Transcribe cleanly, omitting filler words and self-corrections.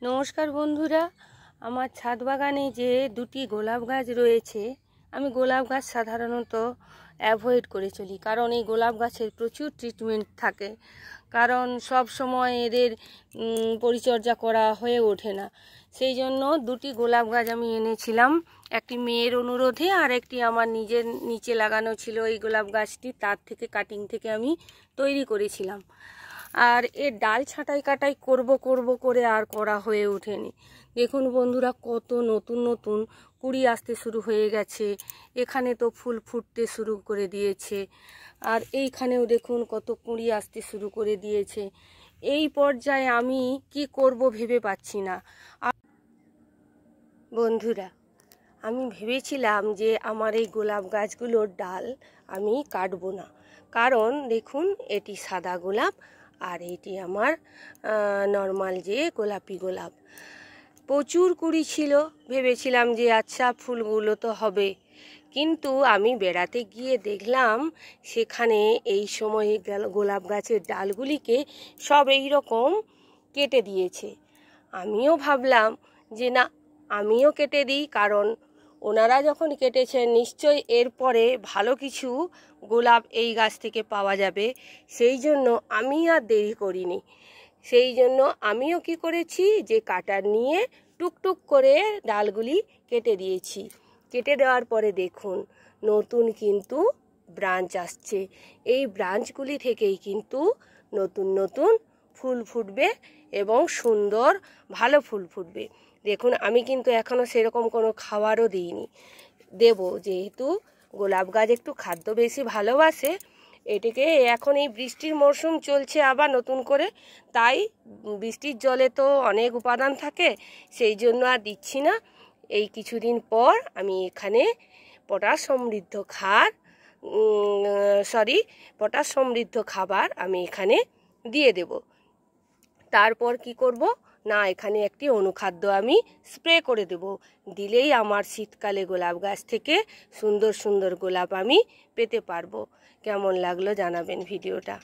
নমস্কার বন্ধুরা, আমার ছাদ বাগানে যে দুটি গোলাপ গাছ রয়েছে, আমি গোলাপ গাছ সাধারণত অ্যাভয়েড করে চলি, কারণ এই গোলাপ গাছের প্রচুর ট্রিটমেন্ট থাকে। কারণ সব সময় এদের পরিচর্যা করা হয়ে ওঠে না। সেই জন্য দুটি গোলাপ গাছ আমি এনেছিলাম, একটি মেয়ের অনুরোধে আর একটি আমার নিজের নিচে লাগানো ছিল। এই গোলাপ গাছটি তার থেকে কাটিং থেকে আমি তৈরি করেছিলাম। আর এর ডাল ছাঁটাই কাটাই করব করে আর করা হয়ে ওঠেনি। দেখুন বন্ধুরা, কত নতুন নতুন কুড়ি আসতে শুরু হয়ে গেছে। এখানে তো ফুল ফুটতে শুরু করে দিয়েছে, আর এইখানেও দেখুন কত কুড়ি আসতে শুরু করে দিয়েছে। এই পর্যায়ে আমি কি করব ভেবে পাচ্ছি না। বন্ধুরা, আমি ভেবেছিলাম যে আমার এই গোলাপ গাছগুলোর ডাল আমি কাটবো না, কারণ দেখুন এটি সাদা গোলাপ আর এটি আমার নর্মাল যে গোলাপি গোলাপ। প্রচুর কুড়ি ছিল, ভেবেছিলাম যে আচ্ছা ফুলগুলো তো হবে, কিন্তু আমি বেড়াতে গিয়ে দেখলাম সেখানে এই সময়ে গোলাপ গাছের ডালগুলিকে সব এই রকম কেটে দিয়েছে। আমিও ভাবলাম যে না, আমিও কেটে দিই, কারণ ওনারা যখন কেটেছেন নিশ্চয়ই এরপরে ভালো কিছু গোলাপ এই গাছ থেকে পাওয়া যাবে। সেই জন্য আমি আর দেরি করিনি। সেই জন্য আমিও কি করেছি, যে কাটার নিয়ে টুকটুক করে ডালগুলি কেটে দিয়েছি। কেটে দেওয়ার পরে দেখুন নতুন কিন্তু ব্রাঞ্চ আসছে। এই ব্রাঞ্চগুলি থেকেই কিন্তু নতুন নতুন ফুল ফুটবে এবং সুন্দর ভালো ফুল ফুটবে। দেখুন আমি কিন্তু এখনও সেরকম কোনো খাবারও দিইনি, দেব, যেহেতু গোলাপ গাছ একটু খাদ্য বেশি ভালোবাসে। এটাকে এখন এই বৃষ্টির মরশুম চলছে আবার নতুন করে, তাই বৃষ্টির জলে তো অনেক উপাদান থাকে, সেই জন্য আর দিচ্ছি না। এই কিছুদিন পর আমি এখানে পটাশ সমৃদ্ধ খাবার আমি এখানে দিয়ে দেব। তারপর কি করব না, এখানে একটি অনুখাদ্য আমি স্প্রে করে দেব। দিলেই আমার শীতকালে গোলাপ গাছ থেকে সুন্দর সুন্দর গোলাপ আমি পেতে পারবো। কেমন লাগলো জানাবেন ভিডিওটা।